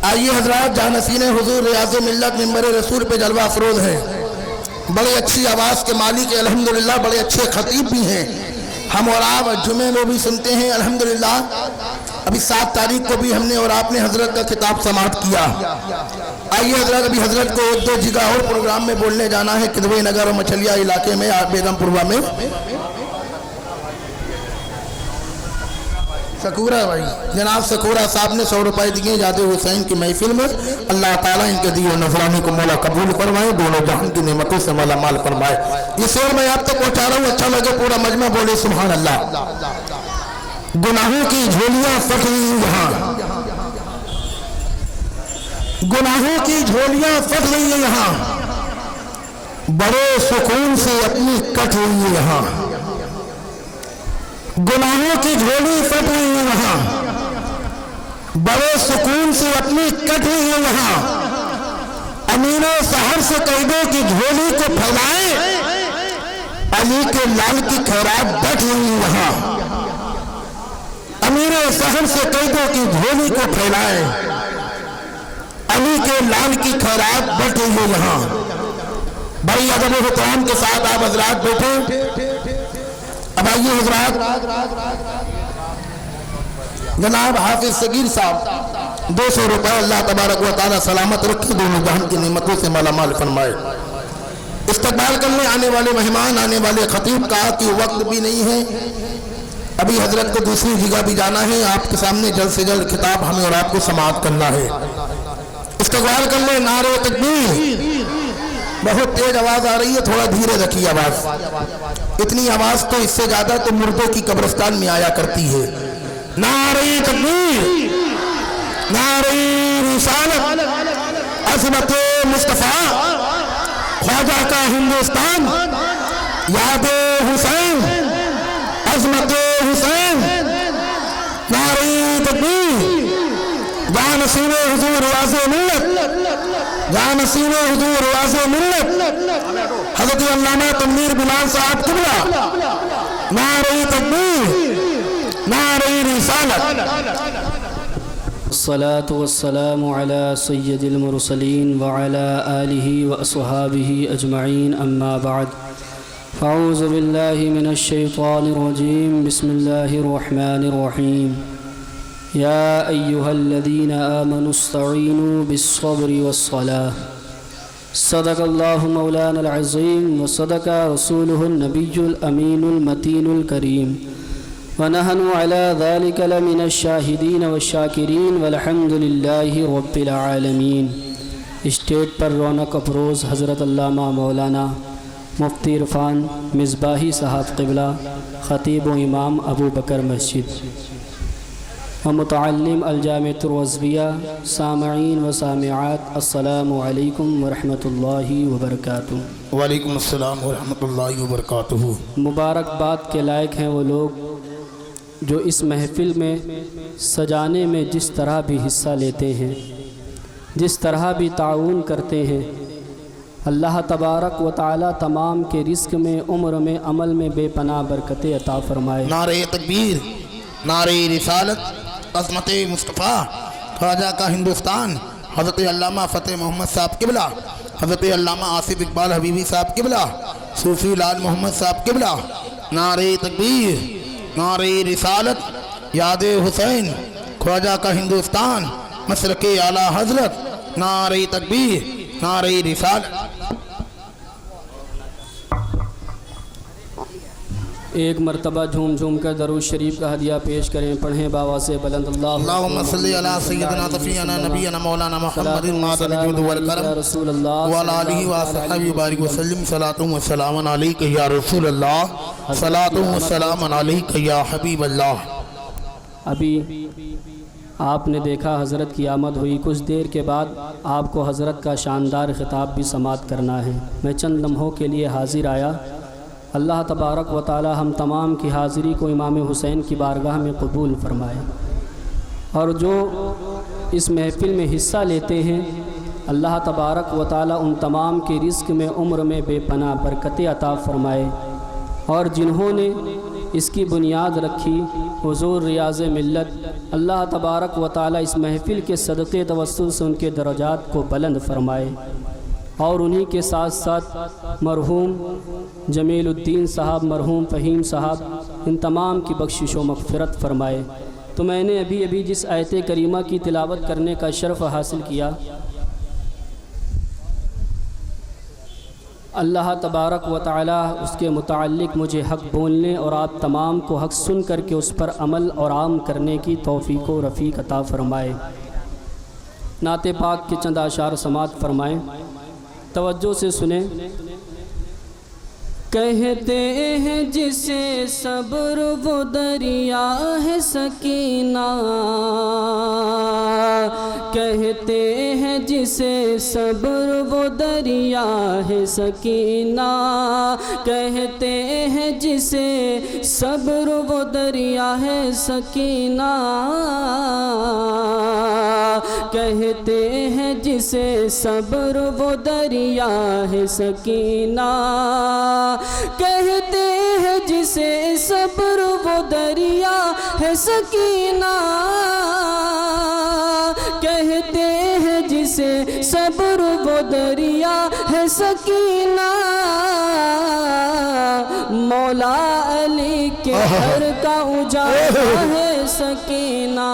آئیے حضرات، جانشین حضور ریاض ملت منبر رسول پہ جلوہ افروز ہے، بڑے اچھی آواز کے مالک الحمدللہ، بڑے اچھے خطیب بھی ہیں، ہم اور آپ جمعے میں بھی سنتے ہیں الحمدللہ۔ ابھی 7 تاریخ کو بھی ہم نے اور آپ نے حضرت کا خطاب سماعت کیا۔ آئیے حضرت، ابھی حضرت کو 1-2 جگہ اور پروگرام میں بولنے جانا ہے، کدوے نگر اور مچھلیا علاقے میں، بیگم پورہ میں۔ سکورہ بھائی، جناب سکورہ صاحب نے 100 روپے دیے یاد حسین کی محفل میں۔ اللہ تعالیٰ ان کے دیے نذرانے کو مولا قبول فرمائے، دونوں جہان کی نعمتوں سے مالا مال فرمائے۔ یہ شعر میں آپ تک پہنچا رہا ہوں، اچھا لگے پورا مجمع بولے سبحان اللہ۔ گناہوں کی جھولیاں پھٹ رہی یہاں، گناہوں کی جھولیاں پھٹ رہی ہیں یہاں، بڑے سکون سے اپنی کٹ رہی ہے یہاں، گناہوں کی جھولی پھٹ رہی ہے یہاں، بڑے سکون سے اپنی کٹ رہی ہے یہاں، امین سحر سے قیدوں کی جھولی کو پھیلائے، علی کے لال کی خیرات بٹ رہی ہے یہاں، امیر سحر سے قیدوں کی جھولی کو پھیلائے، علی کے لال کی خیرات بٹ رہی ہے یہاں۔ بڑی ادب و احترام کے ساتھ آپ حضرات بیٹھے۔ اب آئیے حضرات، جناب حافظ صغیر صاحب 200 روپے، اللہ تبارک و تعالی سلامت رکھے، دونوں جہان کی نعمتوں سے مالا مال فرمائے۔ استقبال کرنے آنے والے مہمان، آنے والے خطیب کا کہ وقت بھی نہیں ہے، ابھی حضرت کو دوسری جگہ بھی جانا ہے، آپ کے سامنے جلد سے جلد خطاب ہمیں اور آپ کو سماعت کرنا ہے۔ استقبال کرنے نعرہ تکبیر، بہت تیز آواز آ رہی ہے، تھوڑا دھیرے رکھیے آواز، اتنی آواز تو اس سے زیادہ تو مردوں کی قبرستان میں آیا کرتی ہے۔ نعرہ تکبیر، نعرہ رسالت، عظمت مصطفیٰ، خواجہ کا ہندوستان، یاد حسین، عظمت حسین، نعرہ تکبیر، جانشین حضور ریاض ملت، جانشین حضور ریاض ملت حضرت علامہ تنویر بلال صاحب قبلہ، نعرہ تکبیر، نعرہ رسالت۔ الصلاة والسلام على سید المرسلین وعلى آلہ واصحابہ اجمعین، اما بعد، فاعوذ باللہ من الشیطان الرجیم، بسم اللہ الرحمن الرحیم، یا ایہا الذین آمنوا استعینوا بالصبر والصلاة، صدق اللہ مولانا العظیم وصدق رسولہ النبی الامین المتین الکریم، ونحن على ذلك لمن الشاہدین والشاکرین والحمد للہ رب العالمین۔ اسٹیج پر رونق افروز حضرت علامہ مولانا مفتی عرفان مصباحی صاحب قبلہ، خطیب و امام ابو بکر مسجد و متعلم الجامعۃ الرضویہ، سامعین و سامعات، السلام علیکم ورحمۃ اللہ وبرکاتہ۔ وعلیکم السلام ورحمۃ اللہ وبرکاتہ۔ مبارکباد کے لائق ہیں وہ لوگ جو اس محفل میں سجانے میں جس طرح بھی حصہ لیتے ہیں، جس طرح بھی تعاون کرتے ہیں۔ اللہ تبارک و تعالی تمام کے رزق میں، عمر میں، عمل میں بے پناہ برکتیں عطا فرمائے۔ نعرہ تکبیر، نعرہ رسالت، عظمت مصطفیٰ، خواجہ کا ہندوستان، حضرت علامہ فتح محمد صاحب قبلہ، حضرت علامہ آصف اقبال حبیبی صاحب قبلہ، صوفی لال محمد صاحب قبلہ، نعرہ تکبیر، نعرہ رسالت، یاد حسین، خواجہ کا ہندوستان، مسلک اعلیٰ حضرت، نعرہ تکبیر، نعرہ رسالت۔ ایک مرتبہ جھوم جھوم کر درود شریف کا ہدیہ پیش کریں، پڑھیں باواز بلند اللہم صلی علی سیدنا صفینا نبینا مولانا محمد معدن الجود والکرم رسول اللہ وعلی آلہ وصحبہ وبارک وسلم، صلاۃ و سلام علیک یا رسول اللہ، صلاۃ و سلام علیک یا حبیب اللہ۔ ابھی آپ نے دیکھا حضرت کی آمد ہوئی، کچھ دیر کے بعد آپ کو حضرت کا شاندار خطاب بھی سماعت کرنا ہے۔ میں چند لمحوں کے لیے حاضر آیا۔ اللہ تبارک و تعالی ہم تمام کی حاضری کو امام حسین کی بارگاہ میں قبول فرمائے، اور جو اس محفل میں حصہ لیتے ہیں اللہ تبارک و تعالی ان تمام کے رزق میں، عمر میں بے پناہ برکتیں عطا فرمائے، اور جنہوں نے اس کی بنیاد رکھی حضور ریاض ملت، اللہ تبارک و تعالی اس محفل کے صدقے توسل سے ان کے درجات کو بلند فرمائے، اور انہی کے ساتھ ساتھ مرحوم جمیل الدین صاحب، مرحوم فہیم صاحب، ان تمام کی بخشش و مغفرت فرمائے۔ تو میں نے ابھی جس آیت کریمہ کی تلاوت کرنے کا شرف حاصل کیا، اللہ تبارک و تعالی اس کے متعلق مجھے حق بولنے اور آپ تمام کو حق سن کر کے اس پر عمل اور عام کرنے کی توفیق و رفیق عطا فرمائے۔ نعت پاک کے چند اشعار سماعت فرمائیں، توجہ سے سنیں۔ کہتے ہیں جسے صبر وہ دریا ہے سکینہ، کہتے ہیں جسے صبر وہ دریا ہے سکینہ، کہتے ہیں جسے صبر وہ دریا ہے سکینہ، کہتے ہیں جسے صبر وہ دریا ہے سکینہ، کہتے ہیں جسے صبر وہ دریا ہے سکینہ، کہتے ہیں جسے صبر وہ دریا ہے سکینہ، مولا علی کے گھر کا اجالا ہے سکینہ،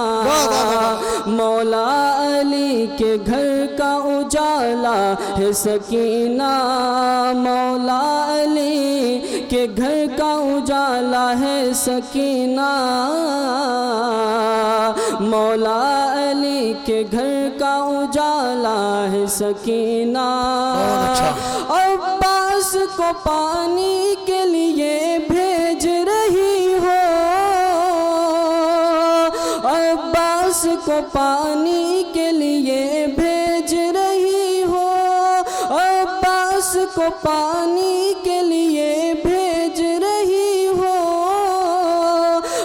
مولا علی کے گھر کا اجالا ہے سکینہ، مولا علی کے گھر کا اجالا ہے سکینہ، مولا علی کے گھر کا اجالا ہے سکینہ۔ عباس کو پانی کے لیے بھیج رہی ہو، عباس کو پانی کے لیے بھیج رہی ہو، عباس کو پانی کے لیے بھیج رہی ہو،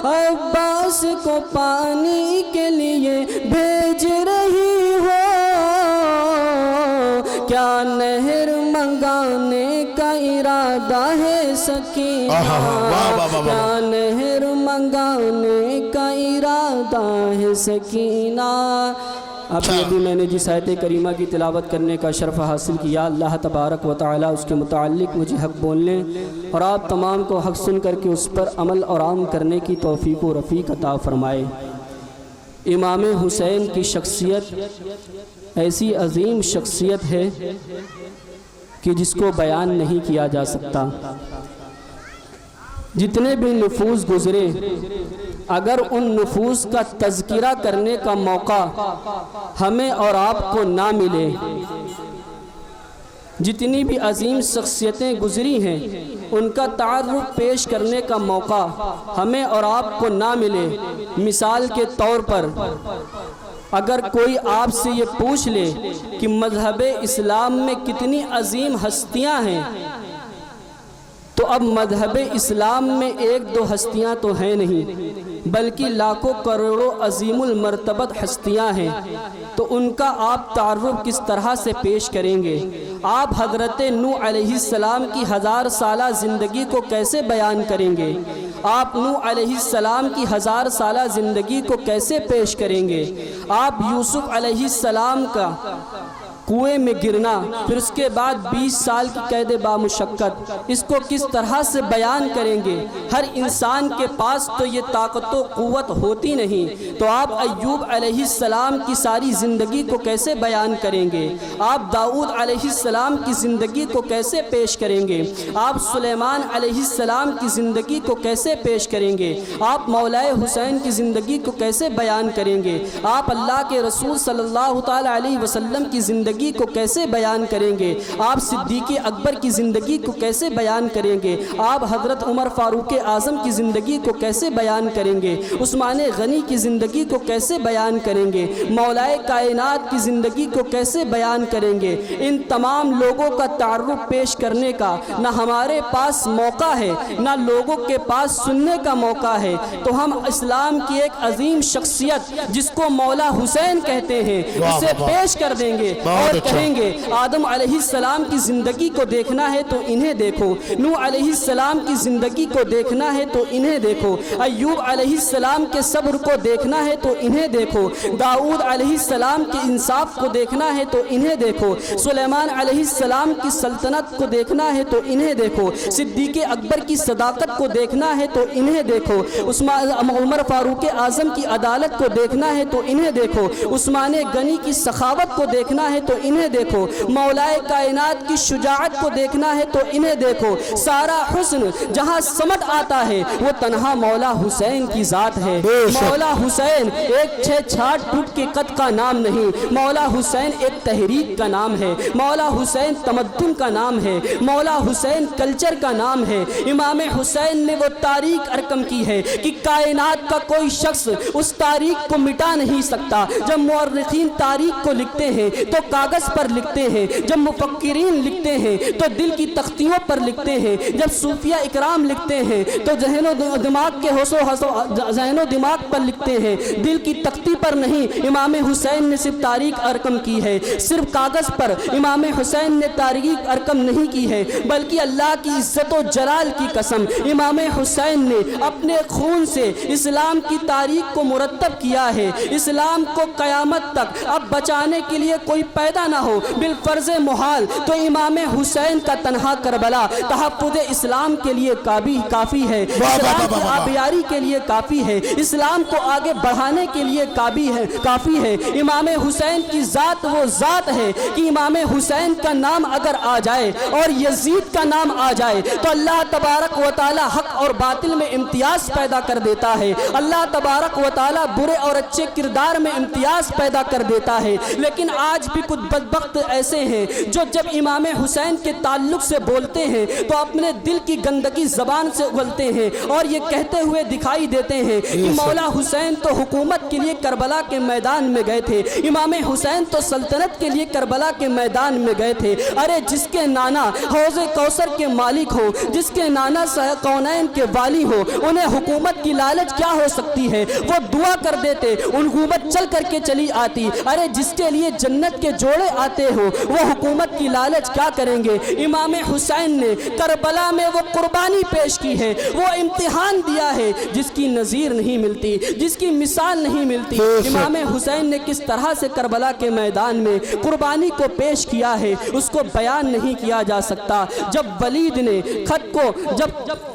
عباس کو پانی کے لیے بھیج رہی ہو، کیا نہر منگانے کا ارادہ ہے سکینہ، کیا نہر منگانے کا ارادہ ہے سکینہ۔ ابھی میں نے جس آیت کریمہ کی تلاوت کرنے کا شرف حاصل کیا، اللہ تبارک و تعالی اس کے متعلق مجھے حق بولنے اور آپ تمام کو حق سن کر کے اس پر عمل اور عام کرنے کی توفیق و رفیق عطا فرمائے۔ امام حسین کی شخصیت ایسی عظیم شخصیت ہے کہ جس کو بیان نہیں کیا جا سکتا۔ جتنے بھی نفوس گزرے، اگر ان نفوس کا تذکرہ کرنے کا موقع ہمیں اور آپ کو نہ ملے، جتنی بھی عظیم شخصیتیں گزری ہیں ان کا تعارف پیش کرنے کا موقع ہمیں اور آپ کو نہ ملے، مثال کے طور پر اگر کوئی آپ سے یہ پوچھ لے کہ مذہب اسلام میں کتنی عظیم ہستیاں ہیں، تو اب مذہب اسلام میں ایک دو ہستیاں تو ہیں نہیں، بلکہ لاکھوں کروڑوں عظیم المرتبت ہستیاں ہیں، تو ان کا آپ تعارف کس طرح سے پیش کریں گے؟ آپ حضرت نوح علیہ السلام کی 1000 سالہ زندگی کو کیسے بیان کریں گے؟ آپ نوح علیہ السلام کی 1000 سالہ زندگی کو کیسے پیش کریں گے؟ آپ یوسف علیہ السلام کا کنویں میں گرنا، پھر اس کے بعد 20 سال کی قید بامشقت، اس کو کس طرح سے بیان کریں گے؟ ہر انسان کے پاس تو یہ طاقت و قوت ہوتی نہیں، تو آپ ایوب علیہ السلام کی ساری زندگی کو کیسے بیان کریں گے؟ آپ داؤد علیہ السلام کی زندگی کو کیسے پیش کریں گے؟ آپ سلیمان علیہ السلام کی زندگی کو کیسے پیش کریں گے؟ آپ مولائے حسین کی زندگی کو کیسے بیان کریں گے؟ آپ اللہ کے رسول صلی اللہ تعالی علیہ وسلم کی زندگی کو کیسے بیان کریں گے؟ آپ صدیق اکبر کی زندگی کو کیسے بیان کریں گے؟ آپ حضرت عمر فاروق اعظم کی زندگی کو کیسے بیان کریں گے؟ عثمان غنی کی زندگی کو کیسے بیان کریں گے؟ مولائے کائنات کی زندگی کو کیسے بیان کریں گے؟ ان تمام لوگوں کا تعارف پیش کرنے کا نہ ہمارے پاس موقع ہے، نہ لوگوں کے پاس سننے کا موقع ہے، تو ہم اسلام کی ایک عظیم شخصیت جس کو مولا حسین کہتے ہیں اسے پیش کر دیں گے، اور اور کہیں گے آدم علیہ السلام کی زندگی کو دیکھنا ہے تو انہیں دیکھو، نوح علیہ السلام کی زندگی کو دیکھنا ہے تو انہیں دیکھو، ایوب علیہ السلام کے صبر کو دیکھنا ہے تو انہیں دیکھو، داؤد علیہ السلام کے انصاف کو دیکھنا ہے تو انہیں دیکھو، سلیمان علیہ السلام کی سلطنت کو دیکھنا ہے تو انہیں دیکھو، صدیق اکبر کی صداقت کو دیکھنا ہے تو انہیں دیکھو، عمر فاروق اعظم کی عدالت کو دیکھنا ہے تو انہیں دیکھو، عثمان غنی کی سخاوت کو دیکھنا ہے تو انہیں دیکھو، مولا کائنات کی شجاعت کو دیکھنا ہے تو انہیں دیکھو، سارا حسن جہاں سمٹ آتا ہے وہ تنہا مولا حسین کی ذات ہے۔ مولا حسین ایک چھ چھاٹ ٹوٹ کے قد کا نام نہیں، مولا حسین ایک تحریک کا نام ہے، مولا حسین تمدن کا نام ہے، مولا حسین کلچر کا نام ہے۔ امام حسین نے وہ تاریخ ارقم کی ہے کہ کائنات کا کوئی شخص اس تاریخ کو مٹا نہیں سکتا۔ جب مورخین تاریخ کو لکھتے ہیں تو کاغذ پر لکھتے ہیں، جب مفکرین لکھتے ہیں تو دل کی تختیوں پر لکھتے ہیں، جب صوفیہ اکرام لکھتے ہیں تو ذہن و دماغ پر لکھتے ہیں، دل کی تختی پر نہیں۔ امام حسین نے صرف تاریخ ارقم کی ہے، صرف کاغذ پر امام حسین نے تاریخ ارقم نہیں کی ہے، بلکہ اللہ کی عزت و جلال کی قسم امام حسین نے اپنے خون سے اسلام کی تاریخ کو مرتب کیا ہے۔ اسلام کو قیامت تک اب بچانے کے لیے کوئی پیدا نہ ہو بالفرض محال تو امام حسین کا تنہا کربلا تحفظ اسلام کے لیے کافی ہے، اسلام کی آبیاری کے لیے کافی ہے، اسلام کو آگے بڑھانے کے لیے کافی ہے۔ امام حسین کی ذات وہ ذات ہے کہ امام حسین کا نام اگر آ جائے اور یزید کا نام آ جائے تو اللہ تبارک و تعالی حق اور باطل میں امتیاز پیدا کر دیتا ہے، اللہ تبارک و تعالی برے اور اچھے کردار میں امتیاز پیدا کر دیتا ہے۔ لیکن آج بھی کچھ بدبخت ایسے ہیں جو جب امام حسین کے تعلق سے بولتے ہیں تو اپنے دل کی گندگی زبان سے اگلتے ہیں اور یہ کہتے ہوئے دکھائی دیتے ہیں کہ مولا حسین تو حکومت کے لیے کربلا کے میدان میں گئے تھے، امام حسین تو سلطنت کے لیے کربلا کے میدان میں گئے تھے۔ ارے جس کے نانا حوض کوثر کے مالک ہو، جس کے نانا کونین کے والی ہو، انہیں حکومت کی لالچ کیا ہو سکتی ہے؟ وہ دعا کر دیتے، حکومت چل کر کے چلی آتی۔ ارے جس کے لیے جنت کے جوڑے آتے ہو وہ حکومت کی لالچ کیا کریں گے؟ امام حسین نے کربلا میں وہ قربانی پیش کی ہے، وہ امتحان دیا ہے جس کی نظیر نہیں ملتی، جس کی مثال نہیں ملتی۔ امام حسین نے کس طرح سے کربلا کے میدان میں قربانی کو پیش کیا ہے اس کو بیان نہیں کیا جا سکتا۔ جب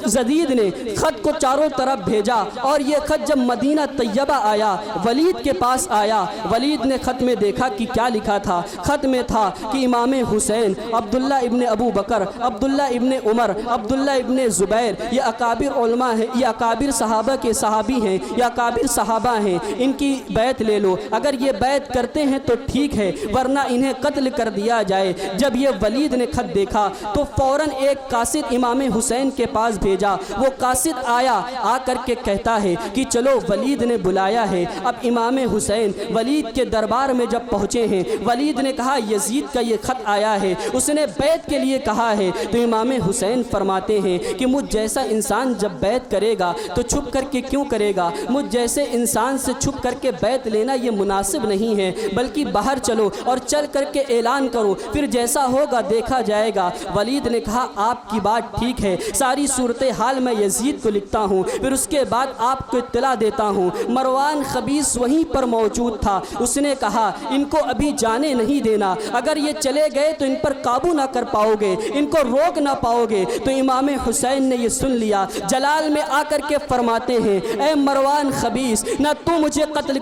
زدید نے خط کو چاروں طرف بھیجا اور یہ خط جب مدینہ طیبہ آیا، ولید کے پاس آیا، ولید نے خط میں دیکھا کہ کیا لکھا تھا۔ خط میں تھا کہ امام حسین، عبداللہ ابن ابو بکر، عبداللہ ابن عمر، عبداللہ ابن زبیر، یہ اکابر علماء ہیں، یہ اکابر صحابہ کے صحابی ہیں، یہ اکابر صحابہ ہیں، ان کی بیعت لے لو، اگر یہ بیعت کرتے ہیں تو ٹھیک ہے ورنہ انہیں قتل کر دیا جائے۔ جب یہ ولید نے خط دیکھا تو فوراً ایک قاصد امام حسین کے پاس بھیجا۔ وہ قاصد آیا، آ کر کے کہتا ہے کہ چلو ولید نے بلایا ہے۔ اب امام حسین ولید کے دربار میں جب پہنچے ہیں، ولید نے کہا یزید کا یہ خط آیا ہے، اس نے بیعت کے لیے کہا ہے۔ تو امام حسین فرماتے ہیں کہ مجھ جیسا انسان جب بیعت کرے گا تو چھپ کر کے کیوں کرے گا؟ مجھ جیسے انسان سے چھپ کر کے بیعت لینا یہ مناسب نہیں ہے، بلکہ باہر چلو اور چل کر کے اعلان کرو، پھر جیسا ہوگا دیکھا جائے گا۔ ولید نے کہا آپ کی بات ٹھیک ہے، ساری صورتحال میں یزید کو لکھتا ہوں، پھر اس کے بعد آپ کو اطلاع دیتا ہوں۔ مروان خبیث وہیں پر موجود تھا، اس نے کہا ان کو ابھی جانے نہیں دینا، اگر یہ چلے گئے تو ان پر قابو نہ کر پاؤ گے، ان کو روک نہ پاؤ گے۔ تو امام حسین نے یہ سن لیا، جلال میں آ کر کے فرماتے ہیں اے مروان خبیث، نہ تو مجھے قتل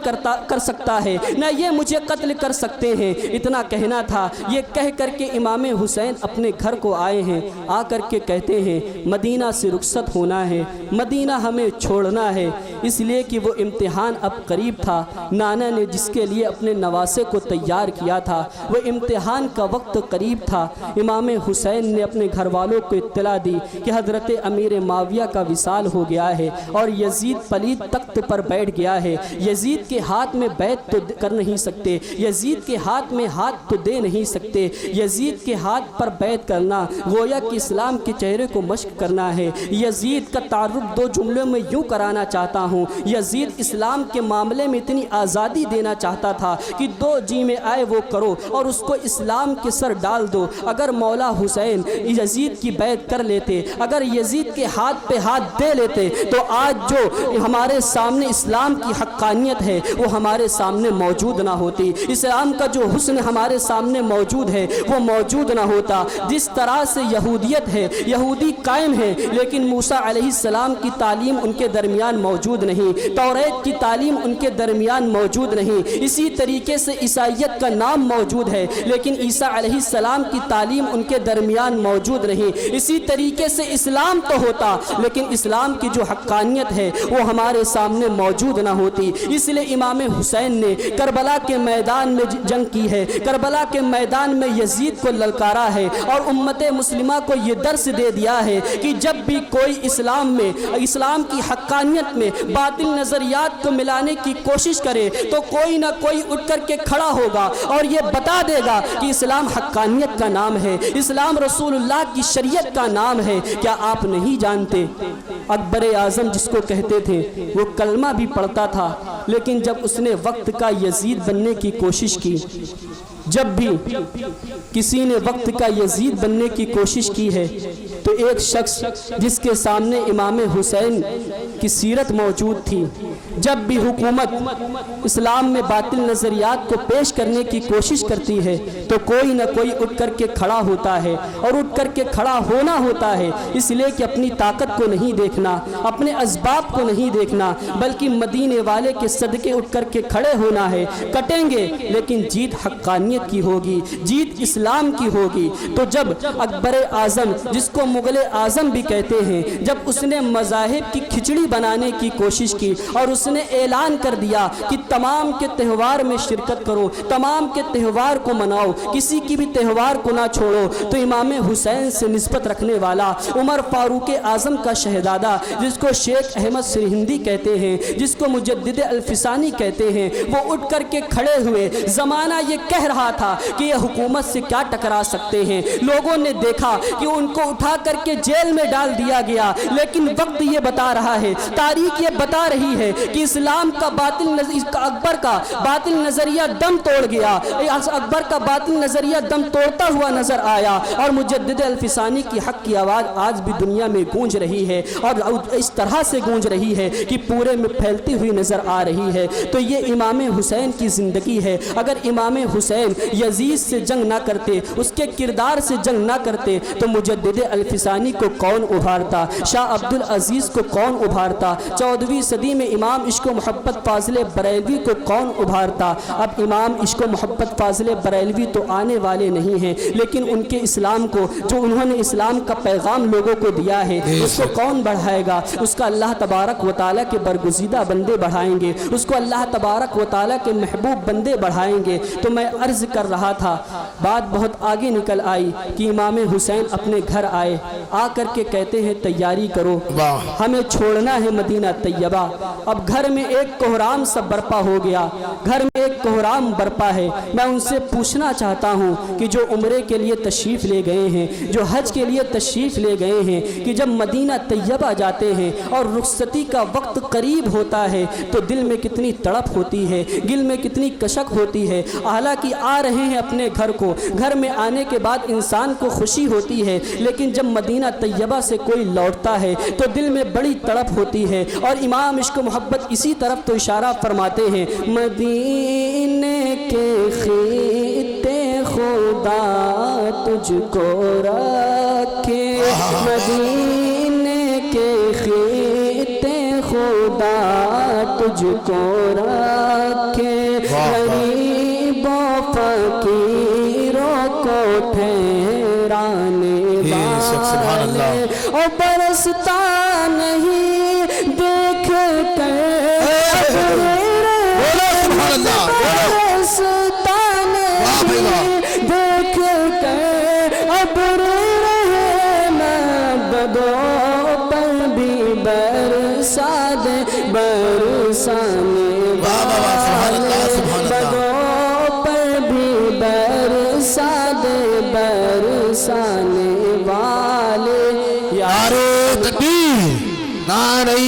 کر سکتا ہے نہ یہ مجھے قتل کر سکتے ہیں۔ اتنا کہنا تھا، یہ کہہ کر کے امام حسین اپنے گھر کو آئے ہیں، آ کر کے کہتے ہیں مدینہ سے رخصت ہونا ہے، مدینہ ہمیں چھوڑنا ہے، اس لیے کہ وہ امتحان اب قریب تھا۔ نانا نے جس کے لیے اپنے نواسے کو تیار کیا تھا وہ امتحان کا وقت قریب تھا۔ امام حسین نے اپنے گھر والوں کو اطلاع دی کہ حضرت امیر معاویہ کا وصال ہو گیا ہے اور یزید پلید تخت پر بیٹھ گیا ہے۔ یزید کے ہاتھ میں بیعت تو کر نہیں سکتے، یزید کے ہاتھ میں ہاتھ تو دے نہیں سکتے، یزید کے ہاتھ پر بیعت کرنا گویا کہ اسلام کے چہرے کو مشق کرنا ہے۔ یزید کا تعارف دو جملوں میں یوں کرانا چاہتا ہوں ہوں۔ یزید اسلام کے معاملے میں اتنی آزادی دینا چاہتا تھا کہ دو جی میں آئے وہ کرو اور اس کو اسلام کے سر ڈال دو۔ اگر مولا حسین یزید کی بیعت کر لیتے، اگر یزید کے ہاتھ پہ ہاتھ دے لیتے تو آج جو ہمارے سامنے اسلام کی حقانیت ہے وہ ہمارے سامنے موجود نہ ہوتی، اسلام کا جو حسن ہمارے سامنے موجود ہے وہ موجود نہ ہوتا۔ جس طرح سے یہودیت ہے، یہودی قائم ہے لیکن موسیٰ علیہ السلام کی تعلیم ان کے درمیان موجود نہیں، توریت کی تعلیم ان کے درمیان موجود نہیں، اسی طریقے سے عیسائیت کا نام موجود ہے لیکن عیسیٰ علیہ السلام کی تعلیم ان کے درمیان موجود نہیں، اسی طریقے سے اسلام تو ہوتا لیکن اسلام کی جو حقانیت ہے وہ ہمارے سامنے موجود نہ ہوتی۔ اس لیے امام حسین نے کربلا کے میدان میں جنگ کی ہے، کربلا کے میدان میں یزید کو للکارا ہے اور امت مسلمہ کو یہ درس دے دیا ہے کہ جب بھی کوئی اسلام میں، اسلام کی حقانیت میں باطل نظریات کو ملانے کی کوشش کرے تو کوئی نہ کوئی اٹھ کر کے کھڑا ہوگا اور یہ بتا دے گا کہ اسلام حقانیت کا نام ہے، اسلام رسول اللہ کی شریعت کا نام ہے۔ کیا آپ نہیں جانتے اکبر اعظم جس کو کہتے تھے وہ کلمہ بھی پڑھتا تھا لیکن جب اس نے وقت کا یزید بننے کی کوشش کی، جب بھی کسی نے وقت کا یزید بننے کی کوشش کی ہے تو ایک شخص جس کے سامنے امام حسین کی سیرت موجود تھی، جب بھی حکومت اسلام میں باطل نظریات کو پیش کرنے کی کوشش کرتی ہے تو کوئی نہ کوئی اٹھ کر کے کھڑا ہوتا ہے اور اٹھ کر کے کھڑا ہونا ہوتا ہے، اس لیے کہ اپنی طاقت کو نہیں دیکھنا، اپنے اسباب کو نہیں دیکھنا بلکہ مدینے والے کے صدقے اٹھ کر کے کھڑے ہونا ہے۔ کٹیں گے لیکن جیت حقانیت کی ہوگی، جیت اسلام کی ہوگی۔ تو جب اکبر اعظم جس کو مغل اعظم بھی کہتے ہیں، جب اس نے مذاہب کی کھچڑی بنانے کی کوشش کی اور اس نے اعلان کر دیا کہ تمام کے تہوار میں شرکت کرو، تمام کے تہوار کو مناؤ، کسی کی بھی تہوار کو نہ چھوڑو، تو امام حسین سے نسبت رکھنے والا عمر فاروق اعظم کا شہزادہ جس کو شیخ احمد سرہندی کہتے ہیں، جس کو مجدد الفسانی کہتے ہیں، وہ اٹھ کر کے کھڑے ہوئے۔ زمانہ یہ کہہ رہا تھا کہ یہ حکومت سے کیا ٹکرا سکتے ہیں، لوگوں نے دیکھا کہ ان کو اٹھا کر کے جیل میں ڈال دیا گیا، لیکن وقت یہ بتا رہا ہے، تاریخ یہ بتا رہی ہے کہ اسلام کا اکبر کا باطل نظریہ دم توڑ گیا، اکبر کا باطل نظریہ دم توڑتا ہوا نظر آیا اور مجدد الفسانی کی حق کی آواز آج بھی دنیا میں گونج رہی ہے اور اس طرح سے گونج رہی ہے کہ پورے میں پھیلتی ہوئی نظر آ رہی ہے۔ تو یہ امام حسین کی زندگی ہے۔ اگر امام حسین یزید سے جنگ نہ کرتے، اس کے کردار سے جنگ نہ کرتے تو مجدد الفسانی کو کون ابھارتا، شاہ عبد العزیز کو کون ابھارتا، 14ویں صدی میں امام عشق و محبت فاضل بریلوی کو کون ابھارتا۔ اب امام عشق و محبت فاضل بریلوی تو آنے والے نہیں ہیں لیکن ان کے اسلام کو، جو انہوں نے اسلام کا پیغام لوگوں کو دیا ہے، اس کو کون بڑھائے گا؟ اس کا اللہ تبارک و تعالیٰ کے برگزیدہ بندے بڑھائیں گے، اس کو اللہ تبارک و تعالیٰ کے محبوب بندے بڑھائیں گے۔ تو میں عرض کر رہا تھا، بات بہت آگے نکل آئی کہ امام حسین اپنے گھر آئے، آ کر کے کہتے ہیں تیاری کرو، ہمیں چھوڑنا ہے مدینہ طیبہ۔ اب گھر میں ایک کوہرام سا برپا ہو گیا، گھر میں ایک کوہرام برپا ہے۔ میں ان سے پوچھنا چاہتا ہوں کہ جو عمرے کے لیے تشریف لے گئے ہیں، جو حج کے لیے تشریف لے گئے ہیں، کہ جب مدینہ طیبہ جاتے ہیں اور رخصتی کا وقت قریب ہوتا ہے تو دل میں کتنی تڑپ ہوتی ہے، دل میں کتنی کشک ہوتی ہے۔ حالانکہ آ رہے ہیں اپنے گھر کو، گھر میں آنے کے بعد انسان کو خوشی ہوتی ہے لیکن جب مدینہ طیبہ سے کوئی لوٹتا ہے تو دل میں بڑی تڑپ ہوتی ہے۔ اور امام عشق و محبت اسی طرف تو اشارہ فرماتے ہیں، مدینے کے خطے خدا تجھ کو رکھے، مدینے کے خطے خدا تجھ کو رکھے، غریب و فقیروں کو ٹھہرانے والے، اور برستا نہیں دیکھ کر برستا نہیں دیکھ کر ابر رحمت بدوں پر بھی برسا دے، برسانے بدوں پر بھی برسا دے، برسانے والے۔ نعرہ تکبیر، نعرہ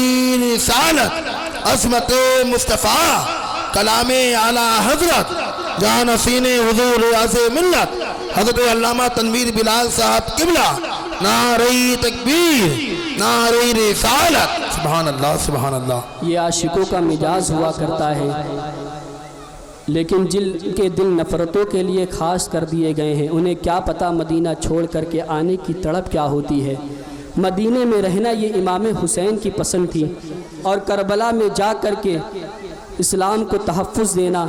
رسالت، عظمت مصطفیٰ کلام اعلیٰ حضرت جان حسین حضور ریاض ملت حضرت علامہ تنویر بلال صاحب قبلہ نعرہ تکبیر نعرہ رسالت سبحان اللہ سبحان اللہ۔ یہ عاشقوں کا مزاج ہوا کرتا ہے، لیکن جن کے دل نفرتوں کے لیے خاص کر دیے گئے ہیں انہیں کیا پتہ مدینہ چھوڑ کر کے آنے کی تڑپ کیا ہوتی ہے۔ مدینے میں رہنا یہ امام حسین کی پسند تھی، اور کربلا میں جا کر کے اسلام کو تحفظ دینا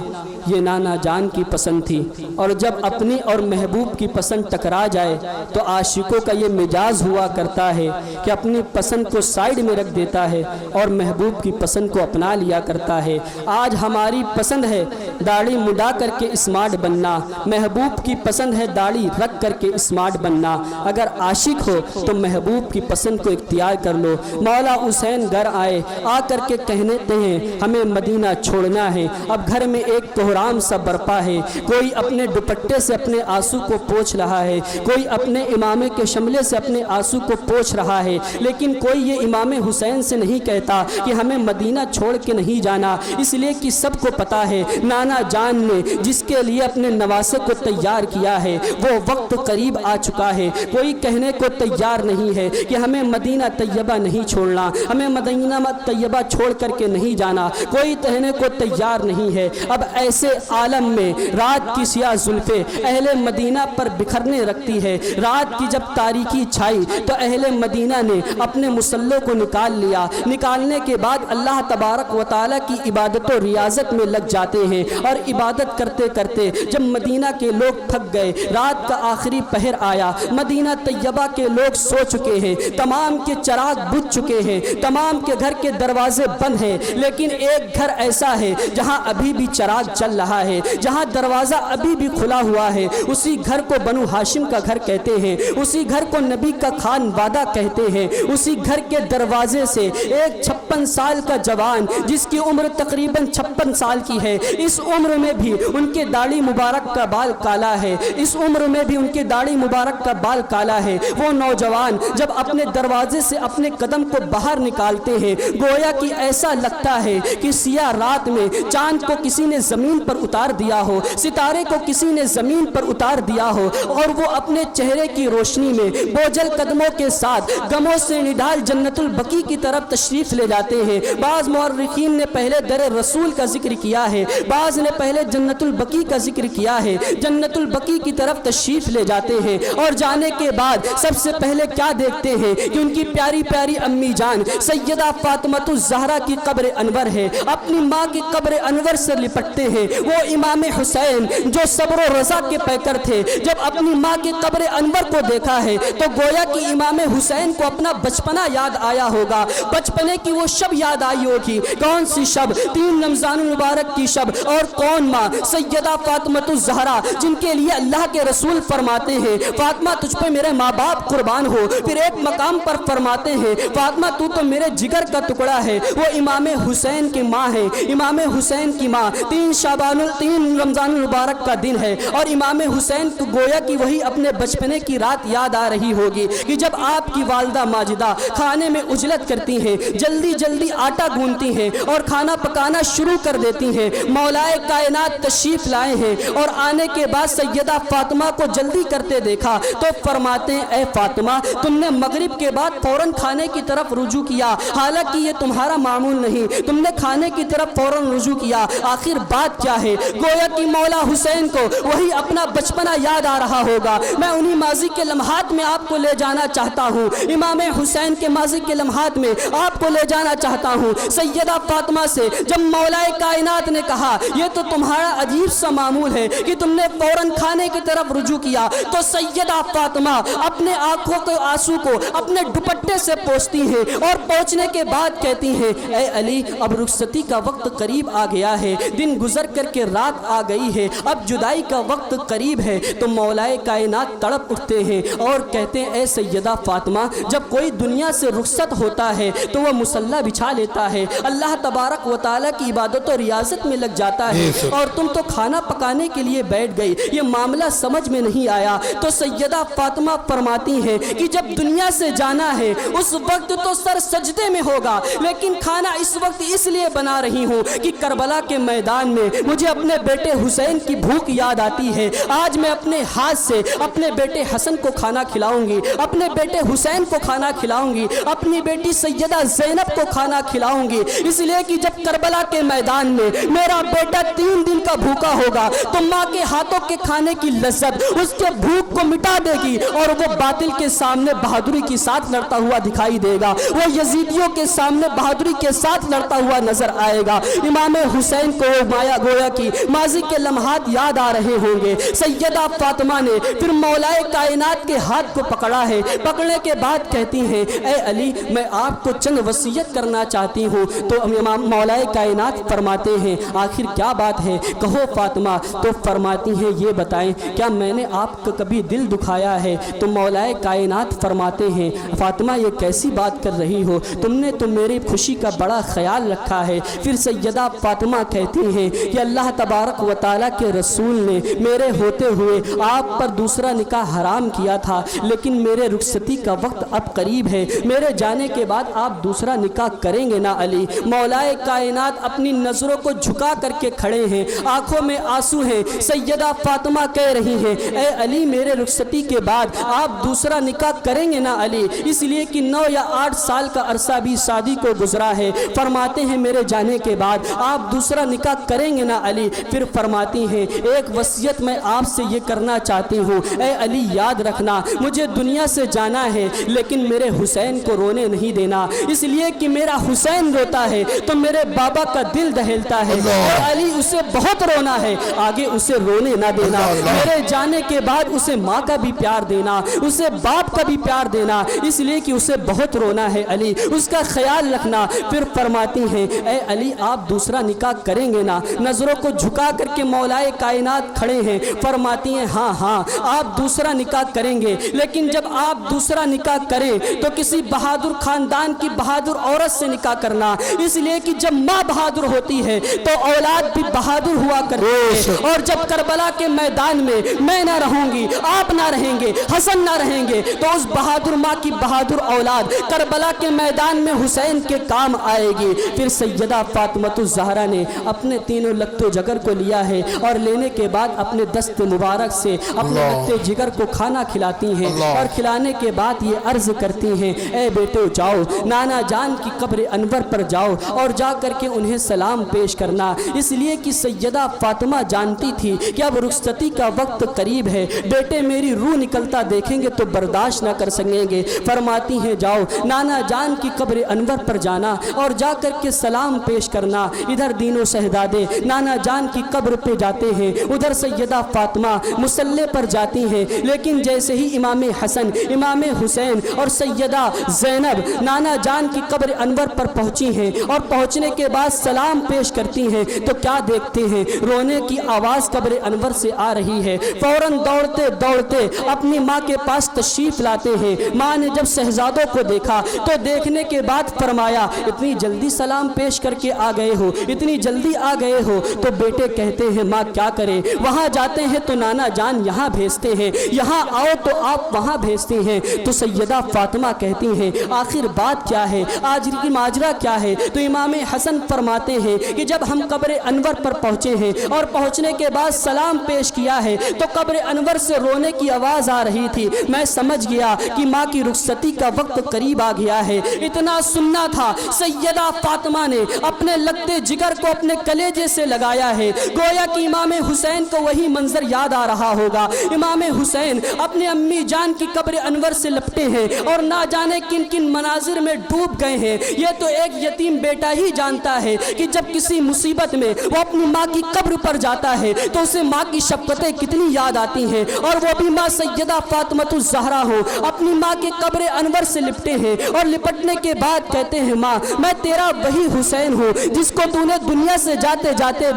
یہ نانا جان کی پسند تھی۔ اور جب اپنی اور محبوب کی پسند ٹکرا جائے تو عاشقوں کا یہ مزاج ہوا کرتا ہے کہ اپنی پسند کو سائیڈ میں رکھ دیتا ہے اور محبوب کی پسند کو اپنا لیا کرتا ہے۔ آج ہماری پسند ہے داڑھی مڈا کر کے اسمارٹ بننا، محبوب کی پسند ہے داڑھی رکھ کر کے اسمارٹ بننا۔ اگر عاشق ہو تو محبوب کی پسند کو اختیار کر لو۔ مولا حسین گھر آئے، آ کر کے کہتے ہیں ہمیں مدینہ چھوڑنا ہے۔ اب گھر میں ایک کوہرام سا برپا ہے، کوئی اپنے دوپٹے سے اپنے آنسو کو پوچھ رہا ہے، کوئی اپنے امامے کے شملے سے اپنے آنسو کو پوچھ رہا ہے، لیکن کوئی یہ امام حسین سے نہیں کہتا کہ ہمیں مدینہ چھوڑ کے نہیں جانا، اس لیے کہ سب کو پتا ہے نانا جان نے جس کے لیے اپنے نواسے کو تیار کیا ہے وہ وقت قریب آ چکا ہے۔ کوئی کہنے کو تیار نہیں ہے کہ ہمیں مدینہ طیبہ نہیں چھوڑنا، ہمیں مدینہ طیبہ چھوڑ کر کے نہیں جانا، کوئی کہنے کو تیار نہیں ہے۔ اب ایسے عالم میں رات کی سیاہ زلفیں اہل مدینہ پر بکھرنے رکھتی ہے۔ رات کی جب تاریکی چھائی تو اہل مدینہ نے اپنے مصلوں کو نکال لیا، نکالنے کے بعد اللہ تبارک و تعالیٰ کی عبادت و ریاضت میں لگ جاتے ہیں، اور عبادت کرتے کرتے جب مدینہ کے لوگ تھک گئے، رات کا آخری پہر آیا، مدینہ طیبہ کے لوگ سو چکے ہیں، تمام کے چراغ بجھ چکے ہیں، تمام کے گھر کے دروازے بند ہیں، لیکن ایک گھر ایسا ہے جہاں ابھی بھی چراغ چل رہا ہے، جہاں دروازہ ابھی بھی کھلا ہوا ہے۔ اسی گھر کو بنو ہاشم کا گھر کہتے ہیں، اسی گھر کو نبی کا خان وادہ کہتے ہیں۔ اسی گھر کے دروازے سے ایک 56 سال کا جوان جس کی عمر تقریباً 56 سال کی ہے، اس عمر میں بھی ان کے داڑھی مبارک کا بال کالا ہے، اس عمر میں بھی ان کے داڑھی مبارک کا بال کالا ہے۔ وہ نوجوان جب اپنے دروازے سے اپنے قدم کو باہر نکالتے ہیں گویا کہ ایسا لگتا ہے کہ سیاہ رات میں چاند کو کسی نے زمین پر اتار دیا ہو، ستارے کو کسی نے زمین پر اتار دیا ہو، اور وہ اپنے چہرے کی روشنی میں بوجھل قدموں کے ساتھ غموں سے نڈال جنت البقیع کی طرف تشریف لے جاتے ہیں۔ بعض مورخین نے پہلے در رسول کا ذکر کیا ہے، بعض نے پہلے جنت البقیع کا ذکر کیا ہے۔ جنت البقیع کی طرف تشریف لے جاتے ہیں، اور جانے کے بعد سب سے پہلے کیا دیکھتے ہیں کہ ان کی پیاری پیاری امی جان سیدہ فاطمہ الزہرا کی قبر انور ہے۔ اپنی ماں کی قبر انور سے لپٹتے ہیں۔ وہ امام حسین جو صبر و رضا کے پیکر تھے، جب اپنی ماں کی قبر انور کو دیکھا ہے تو گویا کہ امام حسین کو اپنا بچپنا یاد آیا ہوگا، بچپنے کی وہ شب یاد آئی ہوگی۔ کون سی شب؟ 3 رمضان المبارک کی شب، اور کون ماں؟ سیدہ فاطمہ الزہرا، جن کے لیے اللہ کے رسول فرماتے ہیں فاطمہ تجھ پہ میرے ماں باپ قربان ہو، پھر ایک مقام پر فرماتے ہیں فاطمہ تو میرے جگر کا ٹکڑا ہے۔ وہ امام حسین کی ماں ہے، امام حسین کی ماں۔ 3 رمضان المبارک کا دن ہے، اور امام حسین کو گویا کہ وہی اپنے بچپنے کی رات یاد آ رہی ہوگی کہ جب آپ کی والدہ ماجدہ کھانے میں اجلت کرتی ہیں، جلدی جلدی آٹا گوندتی ہیں اور کھانا پکانا شروع کر دیتی ہیں۔ مولائے کائنات تشریف لائے ہیں، اور آنے کے بعد سیدہ فاطمہ کو جلدی کرتے دیکھا تو فرماتے ہیں اے فاطمہ تم نے مغرب کے بعد فوراً کھانے کی طرف رجوع کیا، حالانکہ یہ تمہارا معمول نہیں، تم نے کھانے کی طرف فوراً رجوع کیا، آخر بات کیا ہے؟ گویا کہ مولا حسین کو وہی اپنا بچپنا یاد آ رہا ہوگا۔ میں انہی ماضی کے لمحات میں آپ کو لے جانا چاہتا ہوں، امام حسین کے ماضی کے لمحات میں آپ کو لے جانا چاہتا ہوں۔ سیدہ فاطمہ سے جب مولا کائنات نے کہا یہ تو تمہارا عجیب سا معمول ہے کہ تم نے فوراً کھانے کی طرف رجوع کیا، تو سیدہ فاطمہ اپنے آنکھوں کے آنسو کو اپنے دوپٹے سے پوچھتی ہیں، اور پہنچنے کے بعد کہتی ہیں اے علی اب رخصتی کا وقت قریب آ گیا ہے، دن گزر کر کے رات آ گئی ہے، اب جدا جدائی کا وقت قریب ہے تو مولائے کائنات تڑپ اٹھتے ہیں اور کہتے ہیں اے سیدہ فاطمہ، جب کوئی دنیا سے رخصت ہوتا ہے تو وہ مصلی بچھا لیتا ہے، اللہ تبارک و تعالیٰ کی عبادت و ریاضت میں لگ جاتا ہے، اور تم تو کھانا پکانے کے لیے بیٹھ گئی، یہ معاملہ سمجھ میں نہیں آیا۔ تو سیدہ فاطمہ فرماتی ہیں کہ جب دنیا سے جانا ہے اس وقت تو سر سجدے میں ہوگا، لیکن کھانا اس وقت اس لیے بنا رہی ہوں کہ کربلا کے میدان میں مجھے اپنے بیٹے حسین کی بھوک یاد آتی ہے۔ آج میں اپنے ہاتھ سے اپنے بیٹے حسن کو کھانا کھلاؤں گی، اپنے بیٹے حسین کو کھانا کھلاؤں گی، اپنی بیٹی سیدہ زینب کو کھانا کھلاؤں گی، اس لیے کہ جب کربلا کے میدان میں میرا بیٹا 3 دن کا بھوکا ہوگا تو ماں کے ہاتھوں کے کھانے کی لذت اس کے بھوک کو مٹا دے گی، اور وہ باطل کے سامنے بہادری کے ساتھ لڑتا ہوا دکھائی دے گا، وہ یزیدیوں کے سامنے بہادری کے ساتھ لڑتا ہوا نظر آئے گا۔ امام حسین کو مایا گویا کی ماضی کے لمحات یاد آ رہے ہوں گے۔ سیدہ فاطمہ نے پھر مولائے کائنات کے ہاتھ کو پکڑا ہے، پکڑنے کے بعد کہتی ہیں اے علی میں آپ کو چند وصیت کرنا چاہتی ہوں۔ تو امام مولائے کائنات فرماتے ہیں آخر کیا بات ہے، کہو فاطمہ۔ تو فرماتی ہیں یہ بتائیں کیا میں نے آپ کا کبھی دل دکھایا ہے؟ تو مولائے کائنات فرماتے ہیں فاطمہ یہ کیسی بات کر رہی ہو، تم نے تو میری خوشی کا بڑا خیال رکھا ہے۔ پھر سیدہ فاطمہ کہتی ہیں کہ اللہ تبارک و تعالیٰ کے رسول نے میرے ہوتے ہوئے آپ پر دوسرا نکاح حرام کیا تھا، لیکن میرے رخصتی کا وقت اب قریب ہے، میرے جانے کے بعد آپ دوسرا نکاح کریں گے نا علی؟ مولائے کائنات اپنی نظروں کو جھکا کر کے کھڑے ہیں، آنکھوں میں آنسو ہیں۔ سیدہ فاطمہ کہہ رہی ہیں اے علی میرے رخصتی کے بعد آپ دوسرا نکاح کریں گے نا علی؟ اس لیے کہ 9 یا 8 سال کا عرصہ بھی شادی کو گزرا ہے۔ فرماتے ہیں میرے جانے کے بعد آپ دوسرا نکاح کریں گے نا علی؟ پھر فرماتی ہیں ایک وصیت میں آپ سے یہ کرنا چاہتی ہوں، اے علی یاد رکھنا مجھے دنیا سے جانا ہے لیکن میرے حسین کو رونے نہیں دینا، اس لیے کہ میرا حسین روتا ہے تو میرے بابا کا دل دہلتا ہے، اے علی اسے بہت رونا ہے، آگے اسے رونے نہ دینا، میرے جانے کے بعد اسے ماں کا بھی پیار دینا، اسے باپ کا بھی پیار دینا، اس لیے کہ اسے بہت رونا ہے علی، اس کا خیال رکھنا۔ پھر فرماتی ہیں اے علی آپ دوسرا نکاح کریں گے نا؟ نظروں کو جھکا کر کے مولائے کائنات کھڑے ہیں، فرماتی ہیں ہاں ہاں آپ دوسرا نکاح کریں گے، لیکن جب آپ دوسرا نکاح کریں تو کسی بہادر خاندان کی بہادر عورت سے نکاح کرنا، اس لیے کہ جب ماں بہادر ہوتی ہے تو اولاد بھی بہادر ہوا کرتی ہے، اور جب کربلا کے میدان میں نہ رہوں گی، آپ نہ رہیں گے، حسن نہ رہیں گے، تو اس بہادر ماں کی بہادر اولاد کربلا کے میدان میں حسین کے کام آئے گی۔ پھر سیدہ فاطمہ الزہرا نے اپنے تینوں لگتے جگر کو لیا ہے، اور لینے کے بعد اپنے دست مبارک سے اپنے لگتے جگر کو کھانا کھلاتی ہیں، اور کھلانے کے بعد یہ عرض کرتی ہیں اے بیٹو جاؤ نانا جان کی قبر انور پر جاؤ اور جا کر کے انہیں سلام پیش کرنا، اس لیے کہ سیدہ فاطمہ جانتی تھی کہ اب رخصتی کا وقت قریب ہے، بیٹے میری روح نکلتا دیکھیں گے تو برداشت نہ کر سکیں گے۔ فرماتی ہیں جاؤ نانا جان کی قبر انور پر جانا اور جا کر کے سلام پیش کرنا۔ ادھر دینوں شہزادے نانا جان کی قبر پہ جاتے ہیں، ادھر سیدہ فاطمہ مصلی پر جاتی ہیں، لیکن جیسے ہی امام حسن، امام حسین اور سیدہ زینب نانا جان کی قبر انور پر پہنچی ہیں اور پہنچنے کے بعد سلام پیش کرتی ہیں تو کیا دیکھتے ہیں، رونے کی آواز قبر انور سے آ رہی ہے۔ فوراً دوڑتے دوڑتے اپنی ماں کے پاس تشریف لاتے ہیں۔ ماں نے جب شہزادوں کو دیکھا تو دیکھنے کے بعد فرمایا اتنی جلدی سلام پیش کر کے آ گئے ہو، اتنی جلدی آ گئے ہو؟ تو بیٹے کہتے ہیں ماں کیا کریں، وہاں جاتے ہیں تو نانا جان یہاں بھیجتے ہیں، یہاں آؤ تو آپ وہاں بھیجتے ہیں۔ تو سیدہ فاطمہ کہتی ہیں آخر بات کیا ہے، آج کی ماجرا کیا ہے؟ تو امام حسن فرماتے ہیں کہ جب ہم قبر انور پر پہنچے ہیں اور پہنچنے کے بعد سلام پیش کیا ہے تو قبر انور سے رونے کی آواز آ رہی تھی، میں سمجھ گیا کہ ماں کی رخصتی کا وقت قریب آ گیا ہے۔ اتنا سننا تھا، سیدہ فاطمہ نے اپنے لگتے جگر کو اپنے کلیجے سے لگایا ہے، گویا کہ امام حسین کو وہی منظر یاد آ رہا ہوگا۔ امام حسین اپنے امی جان کی قبر انور سے لپٹے ہیں اور نہ جانے کن کن مناظر میں ڈوب گئے ہیں۔ یہ تو ایک یتیم بیٹا ہی جانتا ہے کہ جب کسی مصیبت میں وہ اپنی ماں کی قبر پر جاتا ہے تو اسے ماں کی شفقتیں کتنی یاد آتی ہیں، اور وہ بھی ماں سیدہ فاطمہ الزہرا ہو، اپنی ماں کے قبر انور سے لپٹے ہیں اور لپٹنے کے بعد کہتے ہیں ماں میں تیرا وہی حسین ہوں جس کو تو نے دنیا سے جاتے جاتے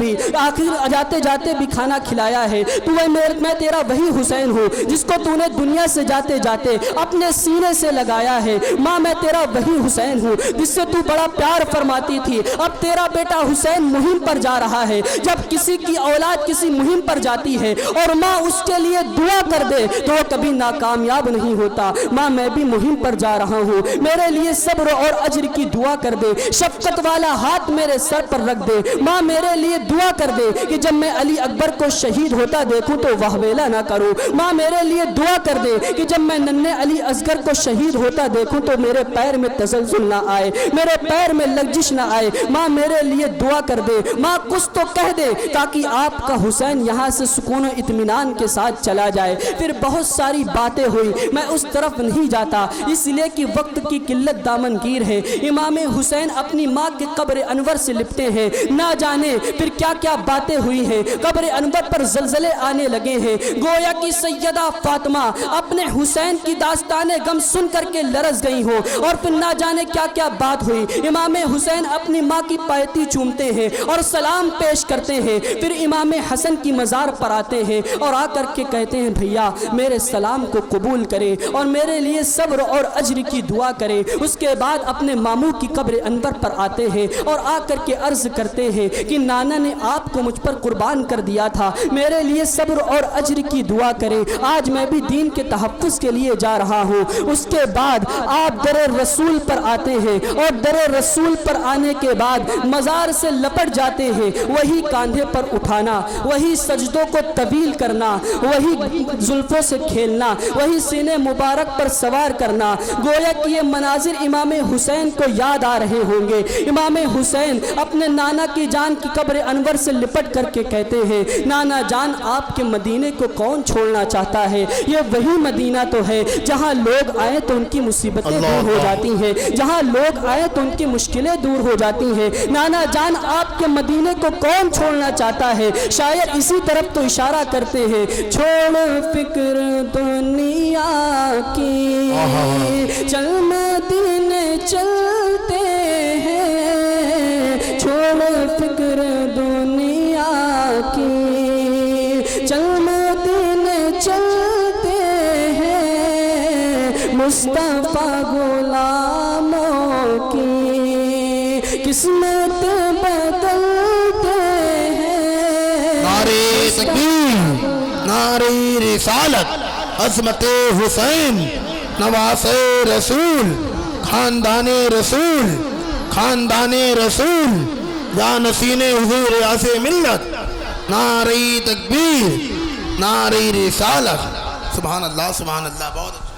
بھی کھانا کھلایا ہے، تو میں تیرا وہی حسین ہوں جس کو تو نے دنیا سے جاتے جاتے اپنے سینے سے لگایا ہے۔ ماں میں تیرا وہی حسین ہوں جس سے تو بڑا پیار فرماتی تھی۔ اب تیرا بیٹا حسین مہم پر جا رہا ہے، جب کسی کی اولاد کسی مہم پر جاتی ہے اور ماں اس کے لیے دعا کر دے تو وہ کبھی ناکامیاب نہیں ہوتا۔ ماں میں بھی مہم پر جا رہا ہوں، میرے لیے صبر اور اجر کی دعا کر دے، شفقت والا ہاتھ میرے سر پر رکھ دے۔ ماں میرے لیے دعا کر دے کہ جب میں علی اکبر کو شہید ہوتا دیکھوں تو وہویلا نہ کروں۔ ماں میرے لیے دعا کر دے کہ جب میں ننھے علی اصغر کو شہید ہوتا دیکھوں تو میرے پیر میں تزلزل نہ آئے، میرے پیر میں لغزش نہ آئے۔ ماں میرے لیے دعا کر دے، ماں کچھ تو کہہ دے تاکہ آپ کا حسین یہاں سے سکون و اطمینان کے ساتھ چلا جائے۔ پھر بہت ساری باتیں ہوئی، میں اس طرف نہیں جاتا اس لیے کہ وقت کی قلت دامنگیر ہے۔ امام حسین اپنی ماں کے قبر انور سے لپٹے ہیں، نہ جانے پھر کیا کیا باتیں ہوئی ہیں۔ قبر انور پر زلزلے آنے لگے ہیں، گویا کہ سیدہ فاطمہ اپنے حسین کی داستان غم سن کر کے لرز گئی ہوں، اور پھر نہ جانے کیا کیا بات ہوئی۔ امام حسین اپنی ماں کی پایتی چومتے ہیں اور سلام پیش کرتے ہیں، پھر امام حسن کی مزار پر آتے ہیں اور آ کر کے کہتے ہیں بھیا میرے سلام کو قبول کرے اور میرے لیے صبر اور اجر کی دعا کرے۔ اس کے بعد اپنے ماموں کی قبر انور پر آتے ہیں اور آ کر کے عرض کرتے ہیں کہ نانا نے آپ کو مجھ پر قربان کر دیا تھا، میرے لیے صبر اور اجر کی دعا کرے، آج میں بھی دین کے تحفظ کے لیے جا رہا ہوں۔ اس کے بعد آپ در رسول پر آتے ہیں اور در رسول پر آنے کے بعد مزار سے لپٹ جاتے ہیں، وہی کاندھے پر اٹھانا، وہی سجدوں کو طویل کرنا، وہی زلفوں سے کھیلنا، وہی سینے مبارک پر سوار کرنا۔ گویا کہ یہ مناظر امام حسین کو یاد آ رہے ہوں گے۔ امام حسین اپنے نانا کی جان کی قبر انور سے لپٹ کر کے کہتے ہیں نانا جان آپ کے مدینے کو کون چھوڑنا چاہتا ہے؟ یہ وہی مدینہ تو ہے جہاں لوگ آئے تو ان کی مصیبتیں دور ہو جاتی ہیں، جہاں لوگ آئے تو ان کی مشکلیں دور ہو جاتی ہیں۔ نانا جان آپ کے مدینے کو کون چھوڑنا چاہتا ہے؟ شاعر اسی طرف تو اشارہ کرتے ہیں، چھوڑ فکر دنیا کی چل مدینے چلتے ہیں، چھوڑ فکر دنیا کی چل مدینے چلتے ہیں، مصطفیٰ غلاموں کی قسمت بدلتے ہیں۔ نعرے تکبیر، نعرے رسالت، عظمت حسین، نواز رسول، خاندان رسول، خاندان رسول، جانشین حضور یاس ملت، نعرہ تکبیر، نعرہ رسالت۔ سبحان اللہ سبحان اللہ، بہت اچھا۔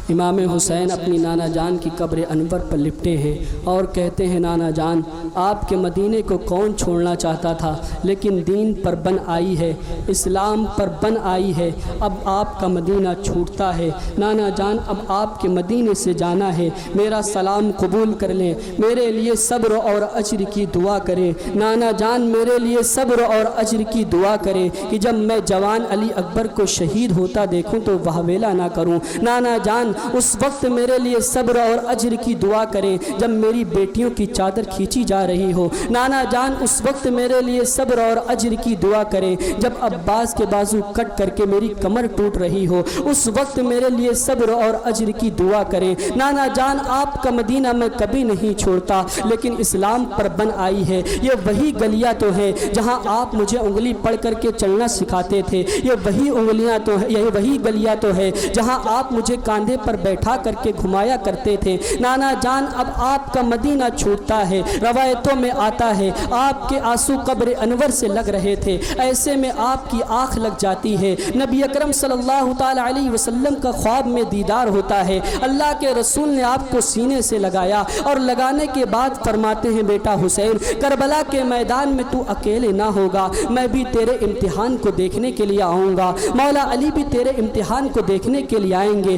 امام حسین اپنی نانا جان کی قبر انور پر لپٹے ہیں اور کہتے ہیں نانا جان آپ کے مدینے کو کون چھوڑنا چاہتا تھا، لیکن دین پر بن آئی ہے، اسلام پر بن آئی ہے، اب آپ کا مدینہ چھوٹتا ہے۔ نانا جان اب آپ کے مدینے سے جانا ہے، میرا سلام قبول کر لیں، میرے لیے صبر اور اجر کی دعا کریں۔ نانا جان میرے لیے صبر اور اجر کی دعا کریں کہ جب میں جوان علی اکبر کو شہید ہوتا دیکھوں تو وہویلا نہ کروں۔ نانا جان اس وقت میرے لیے صبر اور اجر کی دعا کریں جب میری بیٹیوں کی چادر کھینچی جا رہی ہو۔ نانا جان اس وقت میرے لیے صبر اور اجر کی دعا کریں جب عباس کے بازو کٹ کر کے میری کمر ٹوٹ رہی ہو، اس وقت میرے لیے صبر اور اجر کی دعا کریں۔ نانا جان آپ کا مدینہ میں کبھی نہیں چھوڑتا، لیکن اسلام پر بن آئی ہے، یہ وہی گلیاں تو ہیں جہاں آپ مجھے انگلی پڑھ کر کے چلنا سکھاتے تھے، یہ وہی انگلیاں تو ہیں، یہ وہی گلیاں تو ہے جہاں آپ مجھے کاندھے پر بیٹھا کر کے گھمایا کرتے تھے۔ نانا جان اب آپ کا مدینہ چھوٹتا ہے، روایتوں میں آتا ہے آپ کے آنسو قبر انور سے لگ رہے تھے، ایسے میں آپ کی آنکھ لگ جاتی ہے۔ نبی اکرم صلی اللہ تعالی علیہ وسلم کا خواب میں دیدار ہوتا ہے، اللہ کے رسول نے آپ کو سینے سے لگایا اور لگانے کے بعد فرماتے ہیں بیٹا حسین کربلا کے میدان میں تو اکیلے نہ ہوگا، میں بھی تیرے امتحان کو دیکھنے کے لیے آؤں گا، مولا علی بھی تیرے امتحان کو دیکھنے کے لیے آئیں گے،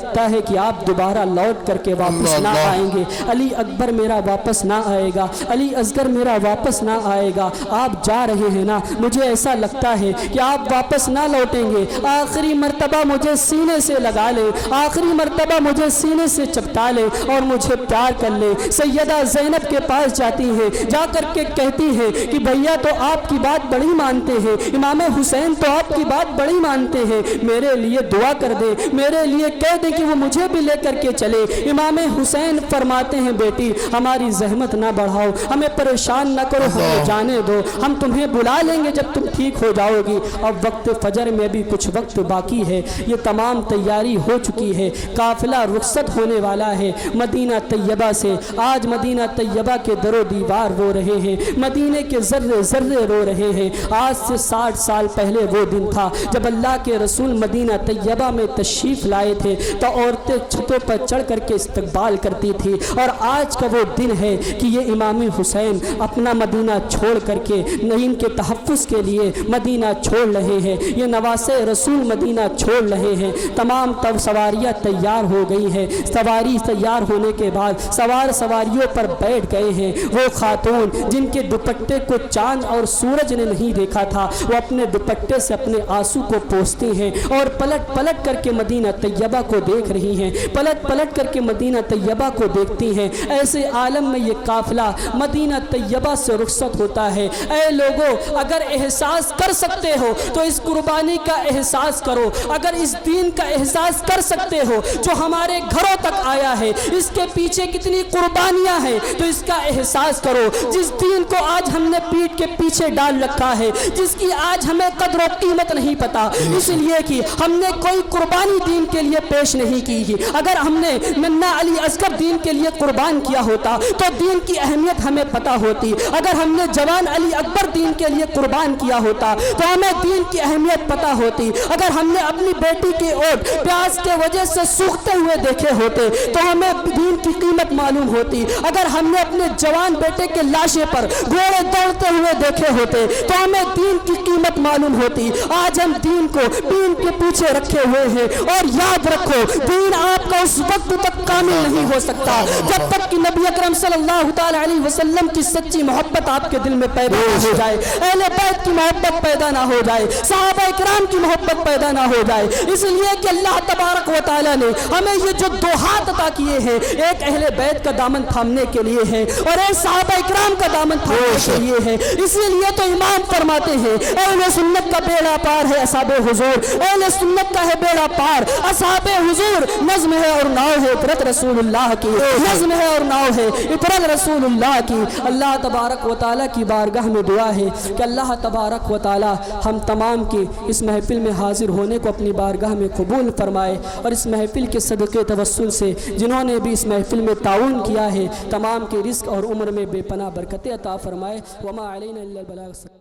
لگتا ہے کہ آپ دوبارہ لوٹ کر کے واپس نہ آئیں گے، علی اکبر میرا واپس نہ آئے گا، علی اصغر میرا واپس نہ آئے گا، آپ جا رہے ہیں نا، مجھے ایسا لگتا ہے کہ آپ واپس نہ لوٹیں گے، آخری مرتبہ مجھے سینے سے لگا لے، آخری مرتبہ مجھے سینے سے چپٹا لے اور مجھے پیار کر لے۔ سیدہ زینب کے پاس جاتی ہیں، جا کر کے کہتی ہیں کہ بھیا تو آپ کی بات بڑی مانتے ہیں، امام حسین تو آپ کی بات بڑی مانتے ہیں، میرے لیے دعا کر دے، میرے لیے کہہ دے کہ وہ مجھے بھی لے کر کے چلے۔ امام حسین فرماتے ہیں بیٹی ہماری زحمت نہ بڑھاؤ، ہمیں پریشان نہ کرو، ہمیں جانے دو، ہم تمہیں بلا لیں گے جب تم ٹھیک ہو جاؤ گی۔ اب وقت فجر میں بھی کچھ وقت باقی ہے، یہ تمام تیاری ہو چکی ہے، قافلہ رخصت ہونے والا ہے مدینہ طیبہ سے۔ آج مدینہ طیبہ کے در و دیوار رو رہے ہیں، مدینے کے ذرے ذرے رو رہے ہیں۔ آج سے 60 سال پہلے وہ دن تھا جب اللہ کے رسول مدینہ طیبہ میں تشریف لائے تھے تو عورتیں چھتوں پر چڑھ کر کے استقبال کرتی تھی، اور آج کا وہ دن ہے کہ یہ امام حسین اپنا مدینہ چھوڑ کر کے نعیم کے تحفظ کے لیے مدینہ چھوڑ رہے ہیں، یہ نواسے رسول مدینہ چھوڑ رہے ہیں۔ تمام سواریاں تیار ہو گئی ہیں، سواری تیار ہونے کے بعد سوار سواریوں پر بیٹھ گئے ہیں۔ وہ خاتون جن کے دوپٹے کو چاند اور سورج نے نہیں دیکھا تھا، وہ اپنے دوپٹے سے اپنے آنسو کو پوچھتی ہیں اور پلٹ پلٹ کر کے مدینہ طیبہ کو دیکھ رہی ہیں، پلٹ پلٹ کر کے مدینہ طیبہ کو دیکھتی ہیں۔ ایسے عالم میں یہ قافلہ مدینہ طیبہ سے رخصت ہوتا ہے۔ اے لوگو، اگر احساس کر سکتے ہو تو اس قربانی کا احساس کرو، اگر اس دین کا احساس کر سکتے ہو جو ہمارے گھروں تک آیا ہے، اس کے پیچھے کتنی قربانیاں ہیں تو اس کا احساس کرو۔ جس دین کو آج ہم نے پیٹھ کے پیچھے ڈال رکھا ہے، جس کی آج ہمیں قدر و قیمت نہیں پتا، اس لیے کہ ہم نے کوئی قربانی دین کے لیے پیش نہیں کی۔ اگر ہم نے منا علی اصغر دین کے لیے قربان کیا ہوتا تو دین کی اہمیت ہمیں پتا ہوتی، اگر ہم نے جوان علی اکبر دین کے لیے قربان کیا ہوتا تو ہمیں دین کی اہمیت پتا ہوتی، اگر ہم نے اپنی بیٹی کے اوٹ پیاس کے وجہ سے سوکھتے ہوئے دیکھے ہوتے تو ہمیں دین کی قیمت معلوم ہوتی، اگر ہم نے اپنے جوان بیٹے کے لاشے پر گھوڑے دوڑتے ہوئے دیکھے ہوتے تو ہمیں دین کی قیمت معلوم ہوتی۔ آج ہم دین کو دین کے پیچھے رکھے ہوئے ہیں، اور یاد رکھو دین آپ کا اس وقت تک کامل نہیں ہو سکتا جب تک کہ نبی اکرم صلی اللہ تعالی علیہ وسلم کی سچی محبت آپ کے دل میں پیدا نہ ہو جائے، اہل بیت کی محبت پیدا نہ ہو جائے، صحابہ اکرام کی محبت پیدا نہ ہو جائے۔ اس لیے کہ اللہ تبارک و تعالی نے ہمیں یہ جو دو ہاتھ عطا کیے ہیں، ایک اہل بیت کا دامن تھامنے کے لیے ہے اور ایک صحابہ اکرام کا دامن تھامنے کے لیے ہے۔ اسی لیے تو امام فرماتے ہیں اہل سنت کا بیڑا پار ہے اصحاب حضور، اہل سنت کا ہے بیڑا پار اصحاب حضور۔ نظم ہے اور ناؤ ہے عطرت رسول اللہ کی، نظم ہے اور ناؤ ہے عطرت رسول اللہ کی۔ اللہ تبارک و تعالیٰ کی بارگاہ میں دعا ہے کہ اللہ تبارک و تعالیٰ ہم تمام کی اس محفل میں حاضر ہونے کو اپنی بارگاہ میں قبول فرمائے، اور اس محفل کے صدقے توسل سے جنہوں نے بھی اس محفل میں تعاون کیا ہے تمام کے رزق اور عمر میں بے پناہ برکتیں عطا فرمائے۔ وما علینا الا البلاغ۔